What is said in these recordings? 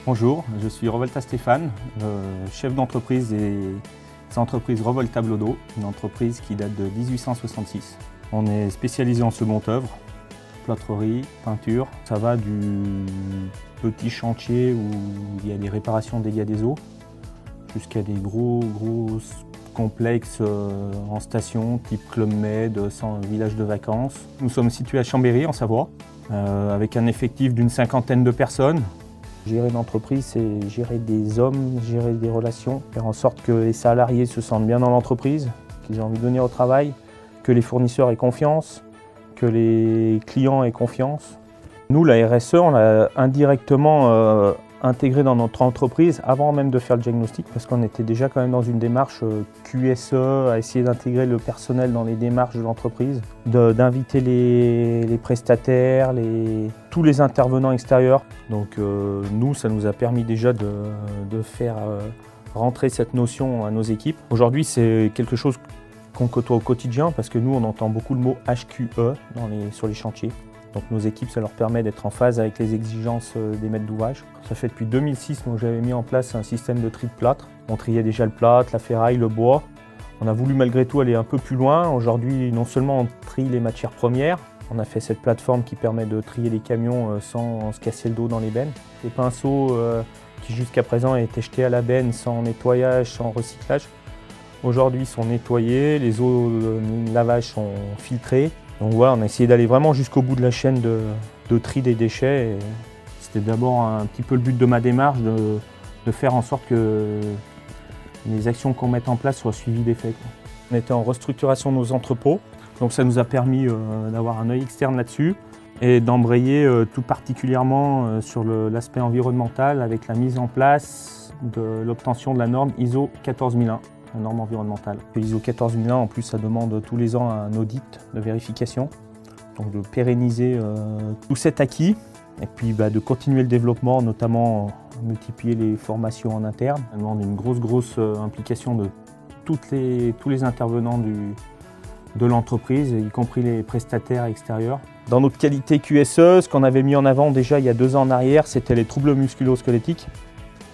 Bonjour, je suis Revolta Stéphane, chef d'entreprise des entreprises Revolta Blodo, une entreprise qui date de 1866. On est spécialisé en second œuvre, plâtrerie, peinture. Ça va du petit chantier où il y a des réparations de dégâts des eaux jusqu'à des gros complexes en station type Club Med, village de vacances. Nous sommes situés à Chambéry en Savoie avec un effectif d'une 50aine de personnes. Gérer une entreprise, c'est gérer des hommes, gérer des relations, faire en sorte que les salariés se sentent bien dans l'entreprise, qu'ils aient envie de venir au travail, que les fournisseurs aient confiance, que les clients aient confiance. Nous, la RSE, on l'a indirectement intégrée dans notre entreprise avant même de faire le diagnostic, parce qu'on était déjà quand même dans une démarche QSE, à essayer d'intégrer le personnel dans les démarches de l'entreprise, d'inviter les prestataires, tous les intervenants extérieurs. Donc nous, ça nous a permis déjà de faire rentrer cette notion à nos équipes. Aujourd'hui, c'est quelque chose qu'on côtoie au quotidien, parce que nous, on entend beaucoup le mot HQE sur les chantiers. Donc nos équipes, ça leur permet d'être en phase avec les exigences des maîtres d'ouvrage. Ça fait depuis 2006 que j'avais mis en place un système de tri de plâtre. On triait déjà le plâtre, la ferraille, le bois. On a voulu malgré tout aller un peu plus loin. Aujourd'hui, non seulement on trie les matières premières, on a fait cette plateforme qui permet de trier les camions sans se casser le dos dans les bennes. Les pinceaux qui jusqu'à présent étaient jetés à la benne sans nettoyage, sans recyclage, aujourd'hui sont nettoyés, les eaux de lavage sont filtrées. Donc voilà, on a essayé d'aller vraiment jusqu'au bout de la chaîne de tri des déchets. C'était d'abord un petit peu le but de ma démarche, de faire en sorte que les actions qu'on mette en place soient suivies d'effet. On était en restructuration de nos entrepôts, donc ça nous a permis d'avoir un œil externe là-dessus et d'embrayer tout particulièrement sur l'aspect environnemental avec la mise en place de l'obtention de la norme ISO 14001. La norme environnementale. L'ISO 14001, en plus, ça demande tous les ans un audit de vérification, donc de pérenniser tout cet acquis et puis de continuer le développement, notamment multiplier les formations en interne. Ça demande une grosse implication de tous les intervenants de l'entreprise, y compris les prestataires extérieurs. Dans notre qualité QSE, ce qu'on avait mis en avant déjà il y a 2 ans en arrière, c'était les troubles musculo-squelettiques.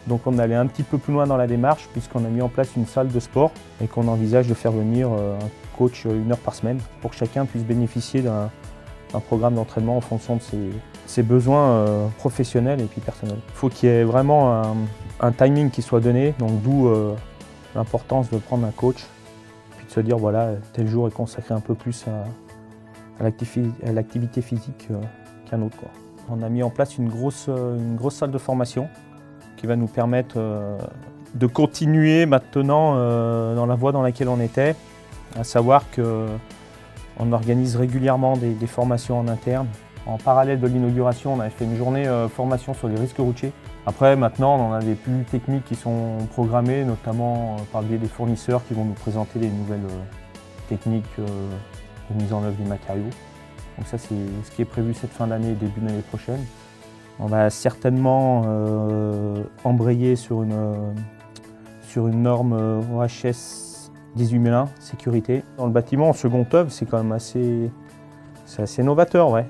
Donc on allait un petit peu plus loin dans la démarche puisqu'on a mis en place une salle de sport et qu'on envisage de faire venir un coach 1 heure par semaine pour que chacun puisse bénéficier d'un programme d'entraînement en fonction de ses besoins professionnels et puis personnels. Il faut qu'il y ait vraiment un timing qui soit donné, donc d'où l'importance de prendre un coach puis de se dire voilà, tel jour est consacré un peu plus à l'activité physique qu'un autre, quoi. On a mis en place une grosse salle de formation qui va nous permettre de continuer maintenant dans la voie dans laquelle on était, à savoir qu'on organise régulièrement des formations en interne. En parallèle de l'inauguration, on avait fait une journée formation sur les risques routiers. Après, maintenant, on a des plus techniques qui sont programmées, notamment par le biais des fournisseurs qui vont nous présenter les nouvelles techniques de mise en œuvre des matériaux. Donc ça, c'est ce qui est prévu cette fin d'année et début de l'année prochaine. On va certainement embrayer sur une norme OHS 18001 sécurité. Dans le bâtiment, en second œuvre, c'est quand même assez novateur, ouais.